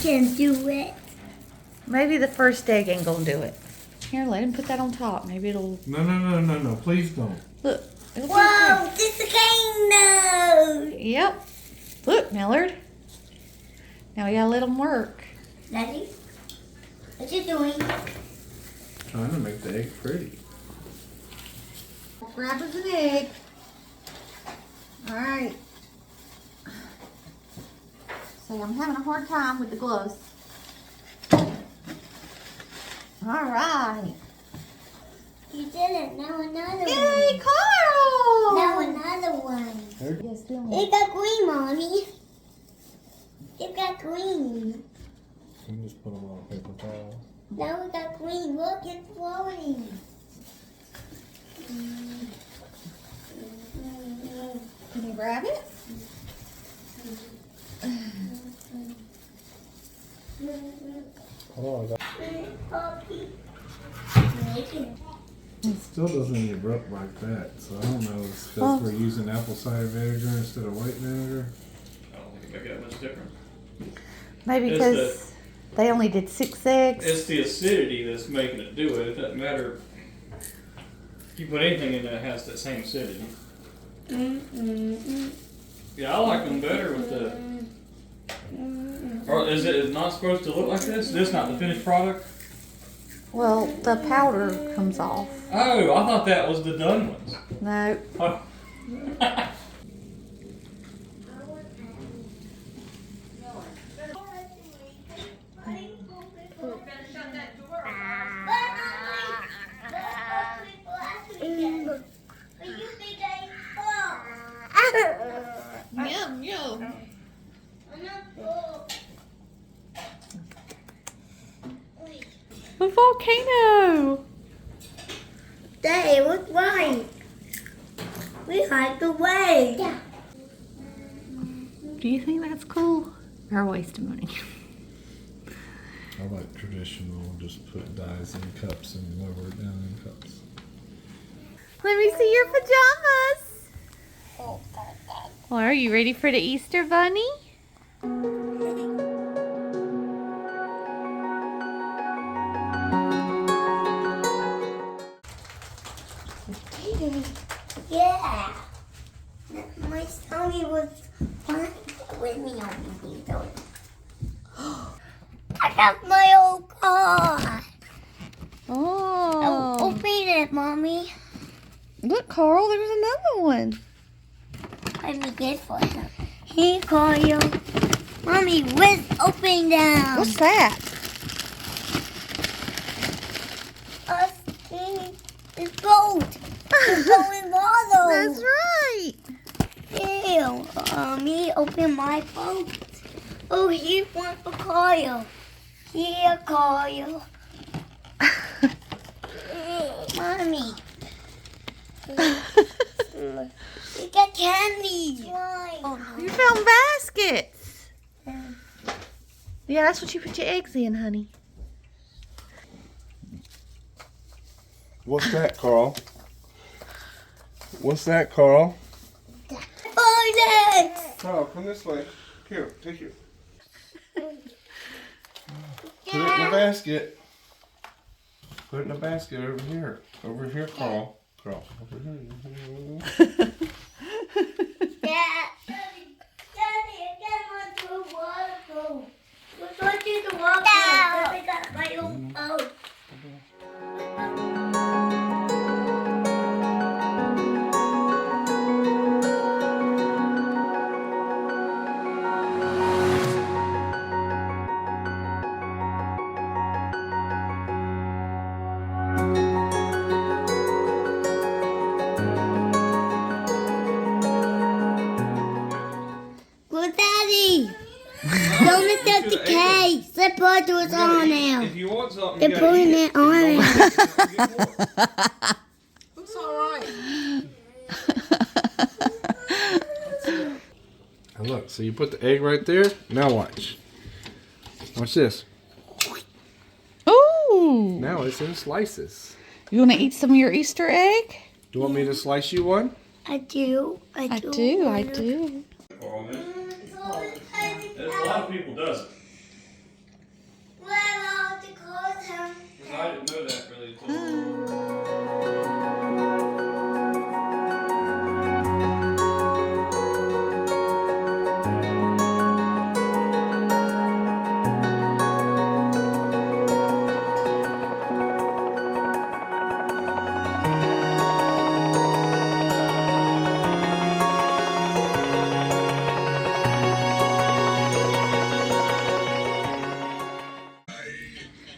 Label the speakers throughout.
Speaker 1: can do it.
Speaker 2: Maybe the first egg ain't gonna do it. Here, let him put that on top. Maybe it'll...
Speaker 3: No. Please don't.
Speaker 2: Look.
Speaker 1: Whoa, this is a game nose.
Speaker 2: Yep. Look, Millard. Now we gotta let him work.
Speaker 1: Daddy, what you doing?
Speaker 3: Trying to make the egg pretty.
Speaker 2: Grab us an egg. Alright. So I'm having a hard time with the gloves. Alright.
Speaker 1: You did it. Now another one.
Speaker 2: Yay, Carl!
Speaker 1: Now another one.
Speaker 2: Yes, do
Speaker 1: It got green, Mommy. It got green.
Speaker 3: You can just put them on a paper towel.
Speaker 1: Now we got green. Look, it's floating.
Speaker 2: Can you grab it?
Speaker 3: Hold on,
Speaker 1: Puppy.
Speaker 3: it still doesn't erupt like that, so I don't know if it's because we're using apple cider vinegar instead of white vinegar.
Speaker 4: I don't think it make that much difference.
Speaker 2: Maybe
Speaker 4: It's
Speaker 2: because they only did 6 eggs.
Speaker 4: It's the acidity that's making it do it. It doesn't matter. If you put anything in there that has that same acidity. Yeah, I like them better with the... Or is it not supposed to look like this? Is this not the finished product?
Speaker 2: Well, the powder comes off.
Speaker 4: Oh, I thought that was the done ones.
Speaker 2: No.
Speaker 4: Oh.
Speaker 2: Yum, yum. A volcano.
Speaker 1: Daddy, what's right? We hiked away. Yeah.
Speaker 2: Do you think that's cool? Or a waste of money?
Speaker 3: I like traditional, just put dyes in cups and lower it down in cups.
Speaker 2: Let me see your pajamas. Well, are you ready for the Easter bunny?
Speaker 1: Yeah. My stomach was fine with me on these toys. I got my old car.
Speaker 2: Oh.
Speaker 1: Open it, Mommy.
Speaker 2: Look, Carl, there's another one.
Speaker 1: Let me get for him. Here, Carl. Mommy, where's open down?
Speaker 2: What's that?
Speaker 1: It's gold. It's going bottle.
Speaker 2: That's right.
Speaker 1: Ew. Mommy, open my boat. Oh, here's one for Kyle. Here, Kyle. Mommy. We got candy.
Speaker 2: You found baskets. Yeah, that's what you put your eggs in, honey.
Speaker 3: What's that, Carl? What's that, Carl?
Speaker 1: Bonus.
Speaker 3: Carl, come this way. Here, take it. Put it in the basket. Put it in the basket over here. Over here, Carl. Carl, over here.
Speaker 1: Daddy, I can't go to the water. Let's go to the water. I got my own boat. Well, Daddy, don't mess up the case. The bottle is on now.
Speaker 4: If you want something,
Speaker 1: They're
Speaker 4: you gotta
Speaker 1: putting
Speaker 4: eat
Speaker 1: it on
Speaker 4: If you
Speaker 1: now.
Speaker 4: don't want it, you get more.
Speaker 2: Looks all right.
Speaker 3: And look, so you put the egg right there. Now watch. Watch this.
Speaker 2: Ooh.
Speaker 3: Now it's in slices.
Speaker 2: You want to eat some of your Easter egg?
Speaker 3: You want me to slice you one?
Speaker 1: I do.
Speaker 2: I do.
Speaker 4: On this. A lot of people does it.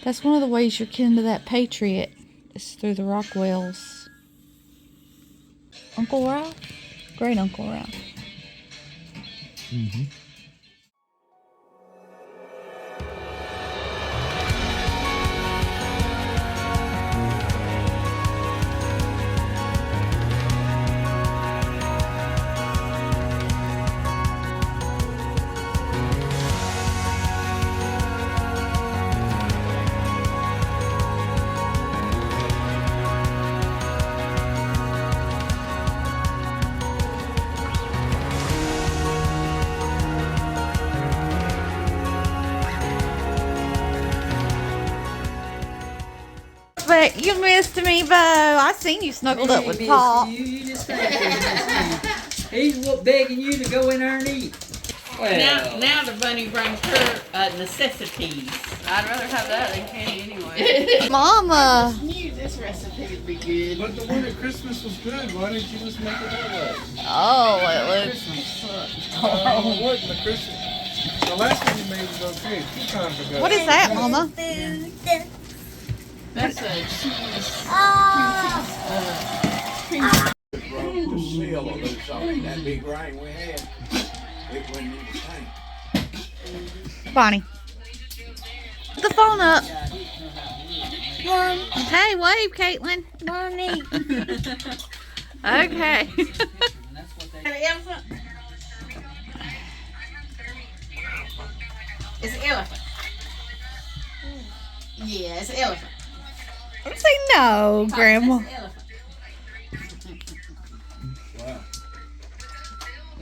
Speaker 2: That's one of the ways you're kin to that Patriot. It's through the Rockwells. Uncle Ralph? Great Uncle Ralph.
Speaker 3: Mm-hmm.
Speaker 2: But you missed me, Bo. I seen you snuggled up with Paul.
Speaker 5: You just think he's begging you to go in there and eat. Well,
Speaker 6: Now the bunny brings her necessities.
Speaker 7: I'd rather have that than candy anyway.
Speaker 2: Mama.
Speaker 6: I knew this recipe would be good.
Speaker 3: But the one at Christmas was good. Why didn't you just make it that way?
Speaker 2: Oh, it was.
Speaker 6: Christmas sucks.
Speaker 3: Oh, it wasn't the Christmas. The last one you made was okay. 2 times ago.
Speaker 2: What is that, Mama?
Speaker 6: That's a cheese.
Speaker 8: The seal of those on that big rain we had, it went in the tank.
Speaker 2: Bonnie. Put the phone up. Hey, wave, Caitlin.
Speaker 1: Mommy.
Speaker 2: Okay.
Speaker 6: An elephant. It's an elephant. Yeah, it's an elephant.
Speaker 2: Say no, Grandma.
Speaker 6: That's an elephant.
Speaker 8: Wow.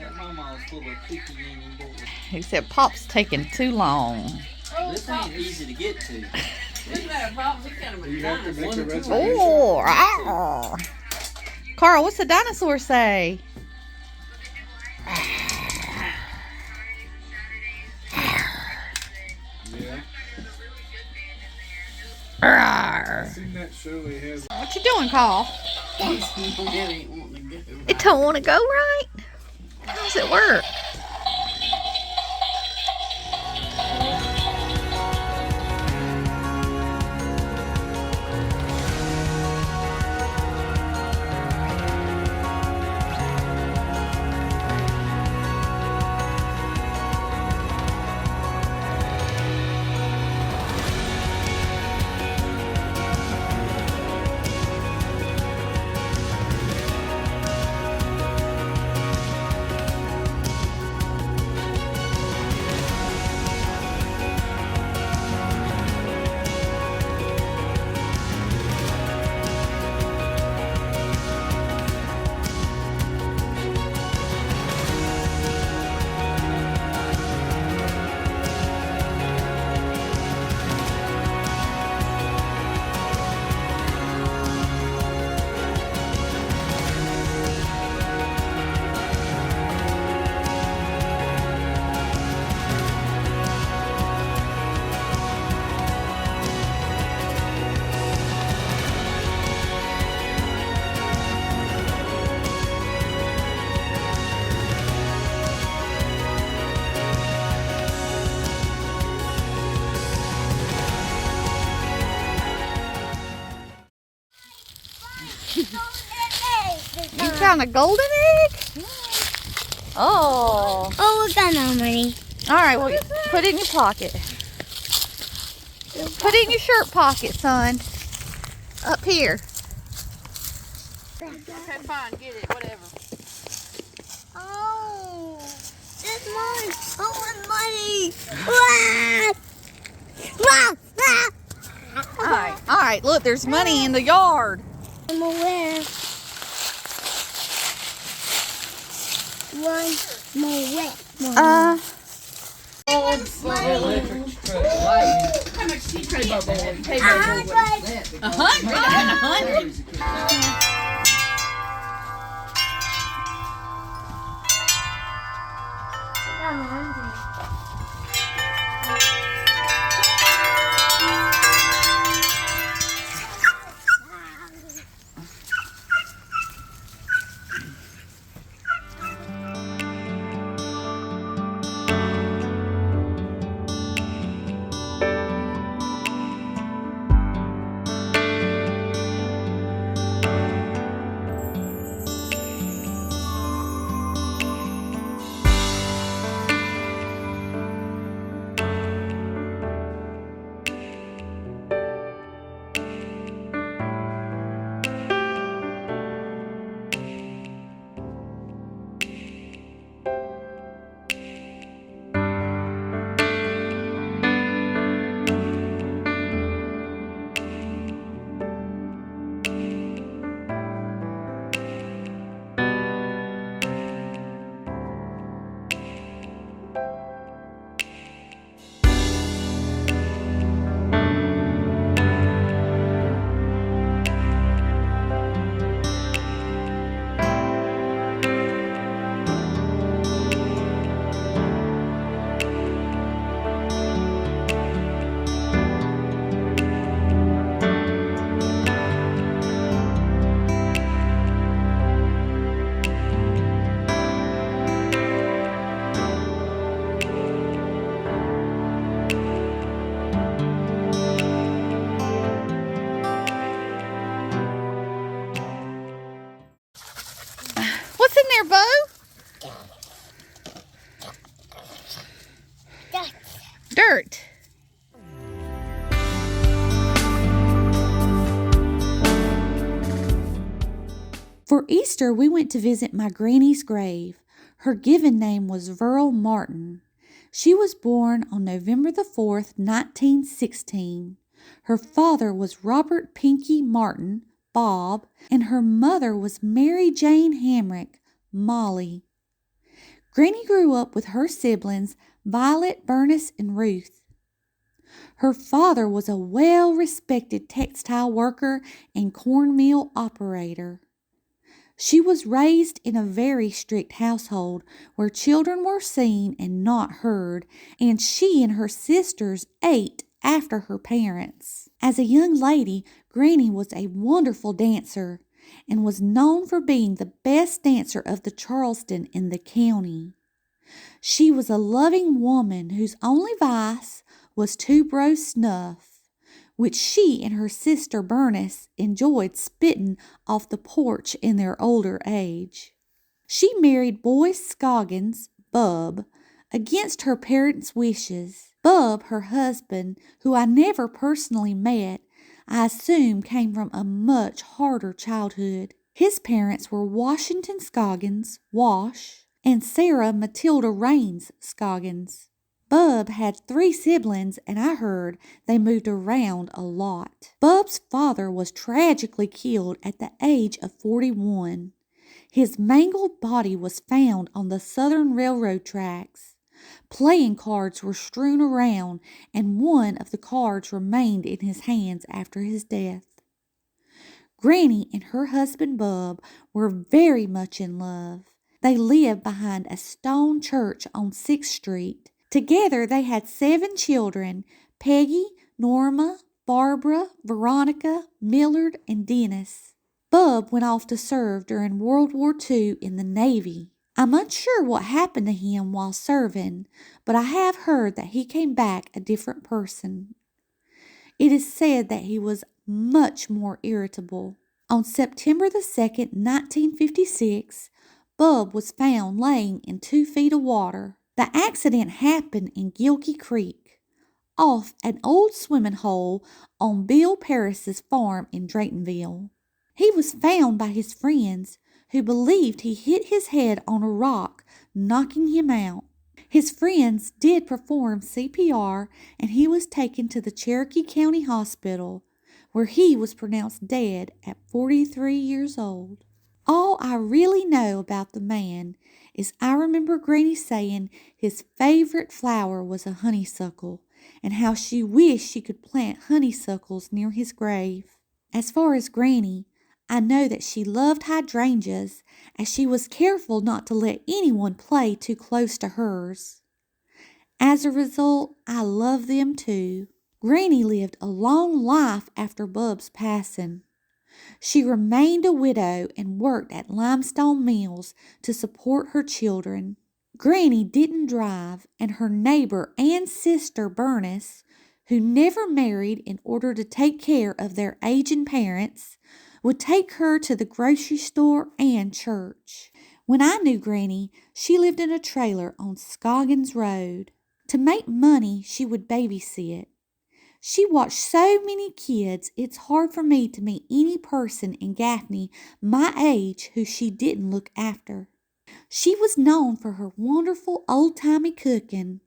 Speaker 5: that mama was full of picky eating boys.
Speaker 2: He said Pop's taking too long.
Speaker 5: This ain't easy to get to.
Speaker 7: Look at that, Pops. He kind of
Speaker 3: You
Speaker 7: a
Speaker 3: have to make the
Speaker 7: dinosaur.
Speaker 3: recipe.
Speaker 2: Oh, rawr. Carl, what's the dinosaur say?
Speaker 3: Yeah.
Speaker 2: Rawr.
Speaker 3: I've seen that show they have.
Speaker 2: What you doing, Carl?
Speaker 6: It ain't wanting to go.
Speaker 2: It don't want to go right. How does it work? You found a golden egg? Oh.
Speaker 1: Oh, we got no money.
Speaker 2: All right, well, put it in your pocket. Put it in your shirt pocket, son. Up here.
Speaker 7: Okay, fine. Get it. Whatever.
Speaker 1: Oh, that's mine. I want money. Ah! Ah! Ah!
Speaker 2: All right, look, there's money in the yard.
Speaker 1: I'm aware. One more wet.
Speaker 5: Electric truck, lightning.
Speaker 6: How much tea tray bowl? Tray
Speaker 1: Ah,
Speaker 6: bowl.
Speaker 1: but
Speaker 6: 100 and 100.
Speaker 1: I'm hungry.
Speaker 9: Easter, we went to visit my granny's grave. Her given name was Verl Martin. She was born on November the 4th, 1916. Her father was Robert Pinky Martin, Bob, and her mother was Mary Jane Hamrick, Molly. Granny grew up with her siblings, Violet, Bernice, and Ruth. Her father was a well-respected textile worker and cornmeal operator. She was raised in a very strict household where children were seen and not heard, and she and her sisters ate after her parents. As a young lady, Granny was a wonderful dancer and was known for being the best dancer of the Charleston in the county. She was a loving woman whose only vice was tuberose snuff, which she and her sister Bernice enjoyed spitting off the porch in their older age. She married Boyce Scoggins, Bub, against her parents' wishes. Bub, her husband, who I never personally met, I assume came from a much harder childhood. His parents were Washington Scoggins, Wash, and Sarah Matilda Raines Scoggins. Bub had 3 siblings, and I heard they moved around a lot. Bub's father was tragically killed at the age of 41. His mangled body was found on the Southern Railroad tracks. Playing cards were strewn around, and one of the cards remained in his hands after his death. Granny and her husband Bub were very much in love. They lived behind a stone church on 6th Street. Together they had 7 children, Peggy, Norma, Barbara, Veronica, Millard, and Dennis. Bub went off to serve during World War II in the Navy. I'm unsure what happened to him while serving, but I have heard that he came back a different person. It is said that he was much more irritable. On September the 2nd, 1956, Bub was found laying in 2 feet of water. The accident happened in Gilkey Creek, off an old swimming hole on Bill Paris's farm in Draytonville. He was found by his friends, who believed he hit his head on a rock, knocking him out. His friends did perform CPR, and he was taken to the Cherokee County Hospital, where he was pronounced dead at 43 years old. All I really know about the man is I remember Granny saying his favorite flower was a honeysuckle, and how she wished she could plant honeysuckles near his grave. As far as Granny, I know that she loved hydrangeas, as she was careful not to let anyone play too close to hers. As a result, I love them too. Granny lived a long life after Bub's passing. She remained a widow and worked at limestone mills to support her children. Granny didn't drive, and her neighbor and sister Bernice, who never married in order to take care of their aging parents, would take her to the grocery store and church. When I knew Granny, she lived in a trailer on Scoggins Road. To make money, she would babysit. She watched so many kids, it's hard for me to meet any person in Gaffney my age who she didn't look after. She was known for her wonderful old-timey cooking,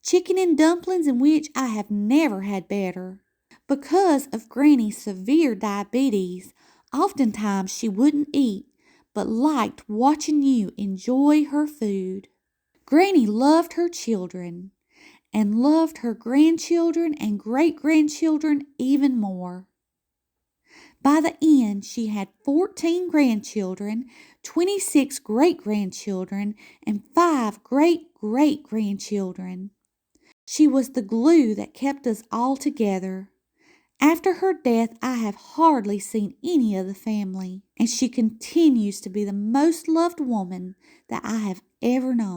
Speaker 9: chicken and dumplings in which I have never had better. Because of Granny's severe diabetes, oftentimes she wouldn't eat, but liked watching you enjoy her food. Granny loved her children, and loved her grandchildren and great-grandchildren even more. By the end, she had 14 grandchildren, 26 great-grandchildren, and 5 great-great-grandchildren. She was the glue that kept us all together. After her death, I have hardly seen any of the family, and she continues to be the most loved woman that I have ever known.